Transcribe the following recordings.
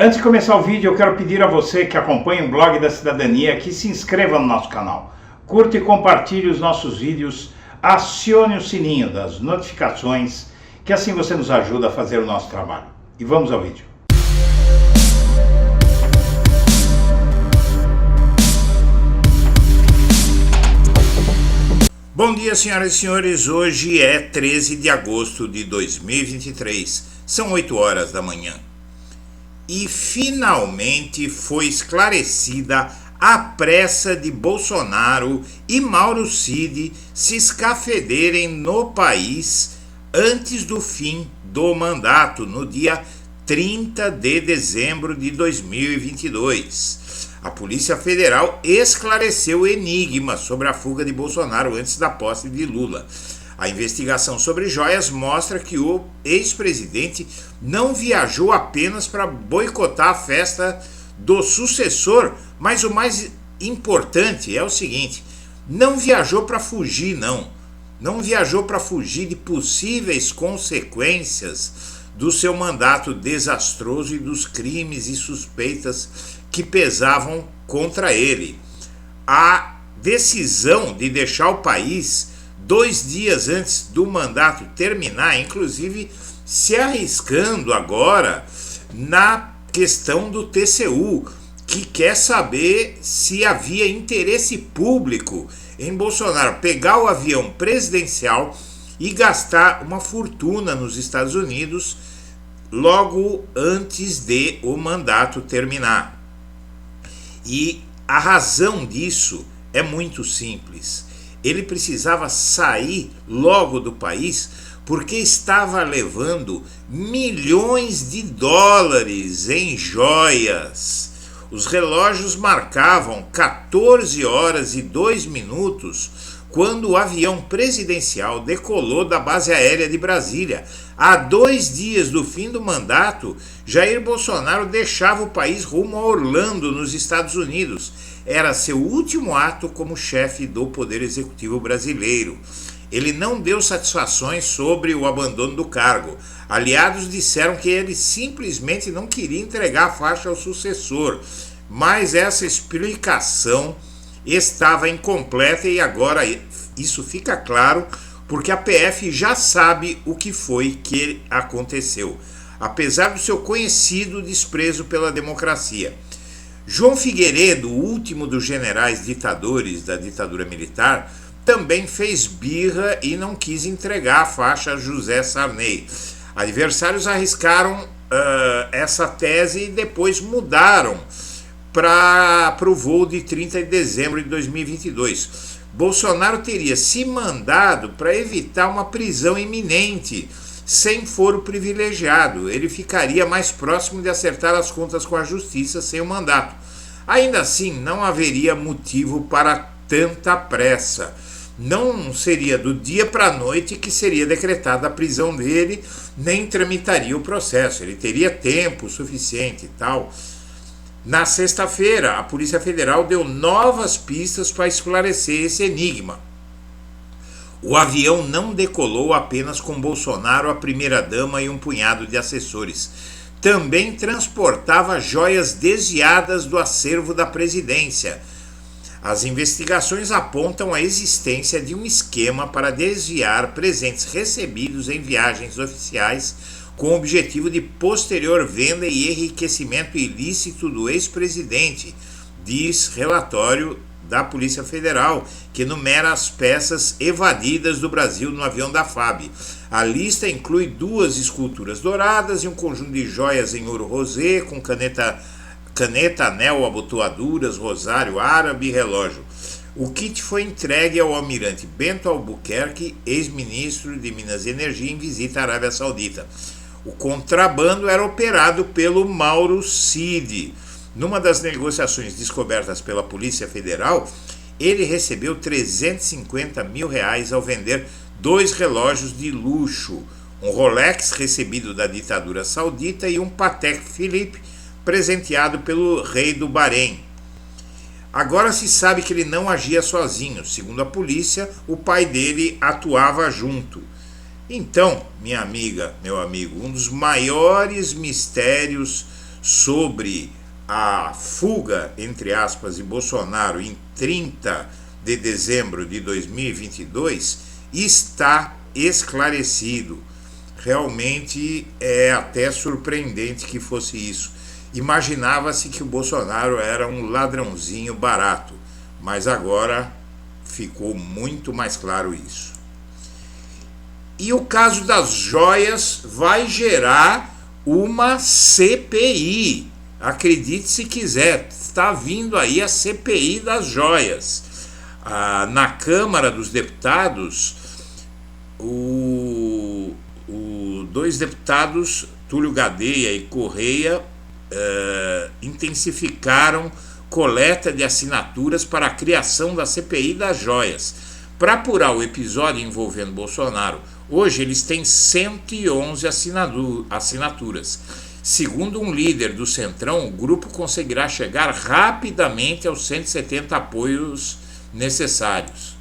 Antes de começar o vídeo, eu quero pedir a você que acompanha o Blog da Cidadania que se inscreva no nosso canal, curta e compartilhe os nossos vídeos, acione o sininho das notificações, que assim você nos ajuda a fazer o nosso trabalho. E vamos ao vídeo. Bom dia, senhoras e senhores, hoje é 13 de agosto de 2023, são 8 horas da manhã. E finalmente foi esclarecida a pressa de Bolsonaro e Mauro Cid se escafederem no país antes do fim do mandato, no dia 30 de dezembro de 2022. A Polícia Federal esclareceu o enigma sobre a fuga de Bolsonaro antes da posse de Lula. A investigação sobre joias mostra que o ex-presidente não viajou apenas para boicotar a festa do sucessor, mas o mais importante é o seguinte: não viajou para fugir, não viajou para fugir de possíveis consequências do seu mandato desastroso e dos crimes e suspeitas que pesavam contra ele. A decisão de deixar o país 2 dias antes do mandato terminar, inclusive se arriscando agora na questão do TCU, que quer saber se havia interesse público em Bolsonaro pegar o avião presidencial e gastar uma fortuna nos Estados Unidos logo antes de o mandato terminar. E a razão disso é muito simples. Ele precisava sair logo do país porque estava levando milhões de dólares em joias. Os relógios marcavam 14 horas e 2 minutos quando o avião presidencial decolou da base aérea de Brasília. Há 2 dias do fim do mandato, Jair Bolsonaro deixava o país rumo a Orlando, nos Estados Unidos. Era seu último ato como chefe do Poder Executivo brasileiro. Ele não deu satisfações sobre o abandono do cargo. Aliados disseram que ele simplesmente não queria entregar a faixa ao sucessor, mas essa explicação estava incompleta e agora isso fica claro porque a PF já sabe o que foi que aconteceu, apesar do seu conhecido desprezo pela democracia. João Figueiredo, o último dos generais ditadores da ditadura militar, também fez birra e não quis entregar a faixa a José Sarney. Adversários arriscaram essa tese e depois mudaram para o voo de 30 de dezembro de 2022. Bolsonaro teria se mandado para evitar uma prisão iminente, sem foro privilegiado. Ele ficaria mais próximo de acertar as contas com a justiça sem o mandato. Ainda assim, não haveria motivo para tanta pressa. Não seria do dia para a noite que seria decretada a prisão dele, nem tramitaria o processo. Ele teria tempo suficiente e tal. Na sexta-feira, a Polícia Federal deu novas pistas para esclarecer esse enigma. O avião não decolou apenas com Bolsonaro, a primeira-dama e um punhado de assessores. Também transportava joias desviadas do acervo da presidência. As investigações apontam a existência de um esquema para desviar presentes recebidos em viagens oficiais com o objetivo de posterior venda e enriquecimento ilícito do ex-presidente, diz relatório da Polícia Federal, que enumera as peças evadidas do Brasil no avião da FAB. A lista inclui 2 esculturas douradas e um conjunto de joias em ouro rosé, com caneta, anel, abotoaduras, rosário árabe e relógio. O kit foi entregue ao almirante Bento Albuquerque, ex-ministro de Minas e Energia, em visita à Arábia Saudita. O contrabando era operado pelo Mauro Cid. Numa das negociações descobertas pela Polícia Federal, ele recebeu R$350 mil ao vender 2 relógios de luxo, um Rolex recebido da ditadura saudita e um Patek Philippe presenteado pelo rei do Bahrein. Agora se sabe que ele não agia sozinho. Segundo a polícia, o pai dele atuava junto. Então, minha amiga, meu amigo, um dos maiores mistérios sobre a fuga, entre aspas, de Bolsonaro em 30 de dezembro de 2022 está esclarecido. Realmente é até surpreendente que fosse isso. Imaginava-se que o Bolsonaro era um ladrãozinho barato, mas agora ficou muito mais claro isso. E o caso das joias vai gerar uma CPI. Acredite se quiser, está vindo aí a CPI das joias. Na Câmara dos Deputados, dois deputados, Túlio Gadelha e Correia, intensificaram coleta de assinaturas para a criação da CPI das joias. Para apurar o episódio envolvendo Bolsonaro, hoje eles têm 111 assinaturas. Segundo um líder do Centrão, o grupo conseguirá chegar rapidamente aos 170 apoios necessários.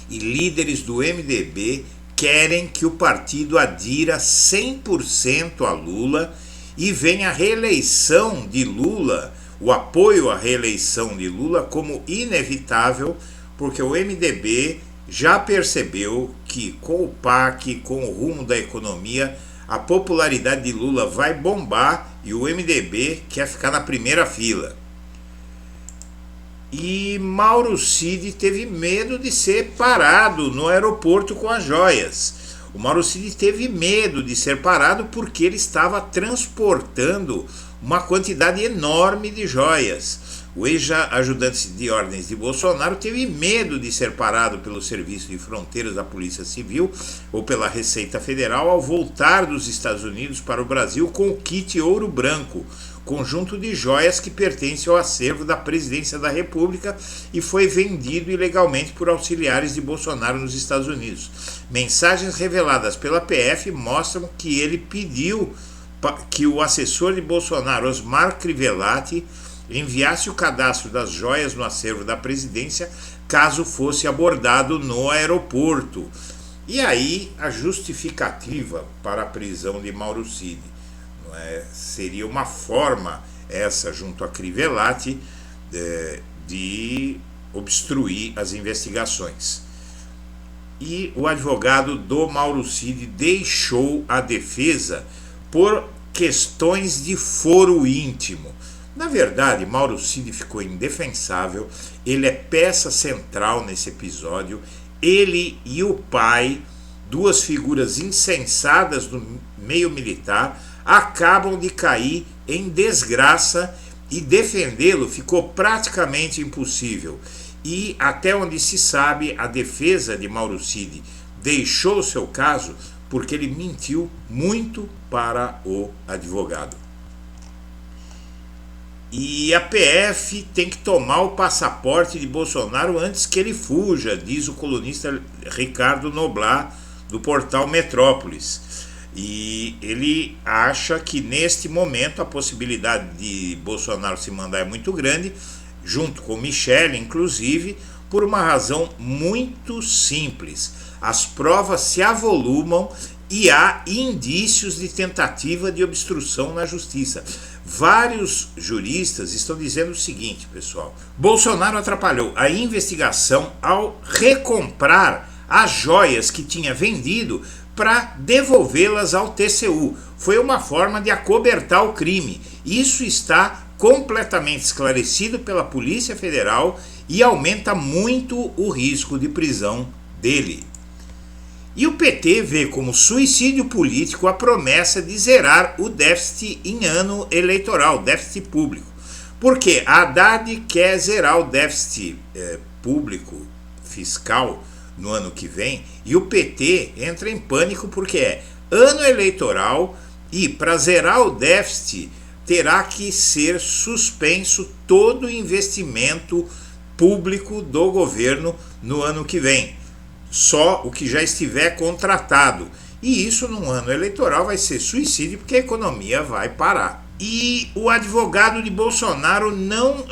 E líderes do MDB querem que o partido adira 100% a Lula e venha a reeleição de Lula, o apoio à reeleição de Lula como inevitável, porque o MDB já percebeu que com o PAC, com o rumo da economia, a popularidade de Lula vai bombar e o MDB quer ficar na primeira fila. E Mauro Cid teve medo de ser parado no aeroporto com as joias. O Mauro Cid teve medo de ser parado porque ele estava transportando uma quantidade enorme de joias. O ex-ajudante de ordens de Bolsonaro teve medo de ser parado pelo Serviço de Fronteiras da Polícia Civil ou pela Receita Federal ao voltar dos Estados Unidos para o Brasil com o kit Ouro Branco, conjunto de joias que pertence ao acervo da Presidência da República e foi vendido ilegalmente por auxiliares de Bolsonaro nos Estados Unidos. Mensagens reveladas pela PF mostram que ele pediu que o assessor de Bolsonaro, Osmar Crivellati, enviasse o cadastro das joias no acervo da presidência caso fosse abordado no aeroporto. E aí a justificativa para a prisão de Mauro Cid. Seria uma forma essa junto a Crivellati de obstruir as investigações. E o advogado do Mauro Cid deixou a defesa por questões de foro íntimo. Na verdade, Mauro Cid ficou indefensável, ele é peça central nesse episódio, ele e o pai, duas figuras insensadas do meio militar, acabam de cair em desgraça e defendê-lo ficou praticamente impossível. E até onde se sabe, a defesa de Mauro Cid deixou seu caso porque ele mentiu muito para o advogado. E a PF tem que tomar o passaporte de Bolsonaro antes que ele fuja, diz o colunista Ricardo Noblat, do portal Metrópolis. E ele acha que neste momento a possibilidade de Bolsonaro se mandar é muito grande, junto com Michele, inclusive, por uma razão muito simples. As provas se avolumam e há indícios de tentativa de obstrução na justiça. Vários juristas estão dizendo o seguinte, pessoal: Bolsonaro atrapalhou a investigação ao recomprar as joias que tinha vendido para devolvê-las ao TCU. Foi uma forma de acobertar o crime. Isso está completamente esclarecido pela Polícia Federal e aumenta muito o risco de prisão dele. E o PT vê como suicídio político a promessa de zerar o déficit em ano eleitoral, déficit público. Porque a Haddad quer zerar o déficit público fiscal no ano que vem e o PT entra em pânico porque é ano eleitoral e para zerar o déficit terá que ser suspenso todo o investimento público do governo no ano que vem. Só o que já estiver contratado. E isso num ano eleitoral vai ser suicídio porque a economia vai parar. E o advogado de Bolsonaro não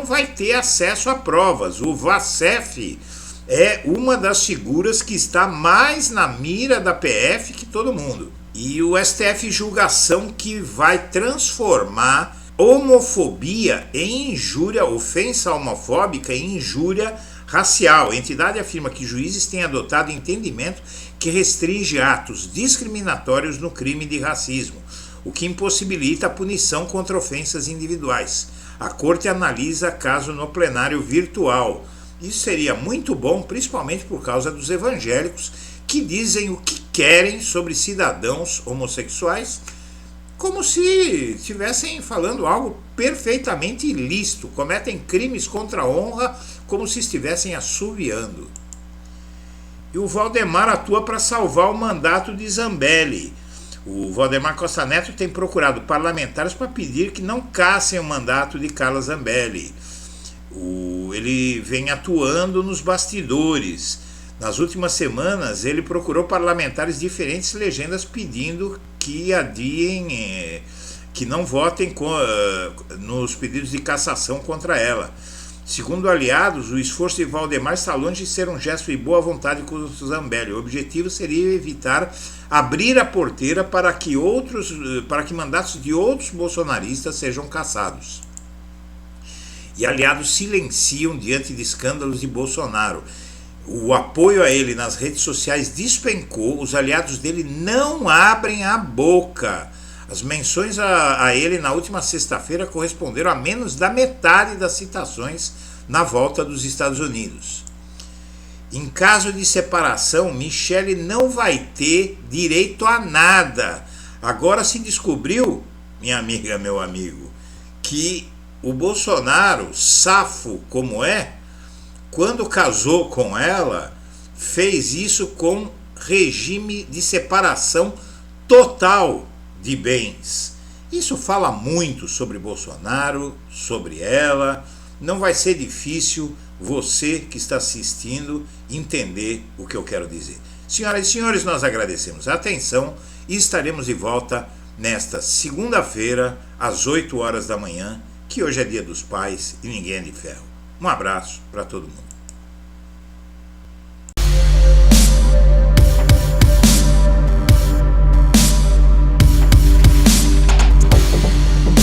vai ter acesso a provas. O Vassef é uma das figuras que está mais na mira da PF que todo mundo. E o STF julga ação que vai transformar homofobia em injúria, ofensa homofóbica em injúria racial. A entidade afirma que juízes têm adotado entendimento que restringe atos discriminatórios no crime de racismo, o que impossibilita a punição contra ofensas individuais. A corte analisa caso no plenário virtual. Isso seria muito bom, principalmente por causa dos evangélicos que dizem o que querem sobre cidadãos homossexuais, como se estivessem falando algo perfeitamente ilícito, cometem crimes contra a honra como se estivessem assoviando. E o Valdemar atua para salvar o mandato de Zambelli. O Valdemar Costa Neto tem procurado parlamentares para pedir que não cassem o mandato de Carla Zambelli. Ele vem atuando nos bastidores. Nas últimas semanas, ele procurou parlamentares de diferentes legendas pedindo que adiem, que não votem nos pedidos de cassação contra ela. Segundo aliados, o esforço de Valdemar está longe de ser um gesto de boa vontade com o Zambelli. O objetivo seria evitar abrir a porteira para que mandatos de outros bolsonaristas sejam cassados. E aliados silenciam diante de escândalos de Bolsonaro. O apoio a ele nas redes sociais despencou, os aliados dele não abrem a boca. As menções a ele na última sexta-feira corresponderam a menos da metade das citações na volta dos Estados Unidos. Em caso de separação, Michele não vai ter direito a nada. Agora se descobriu, minha amiga, meu amigo, que o Bolsonaro, safo como é, quando casou com ela, fez isso com regime de separação total de bens. Isso fala muito sobre Bolsonaro, sobre ela. Não vai ser difícil você que está assistindo entender o que eu quero dizer. Senhoras e senhores, nós agradecemos a atenção e estaremos de volta nesta segunda-feira, às 8 horas da manhã, que hoje é dia dos pais e ninguém é de ferro. Um abraço para todo mundo.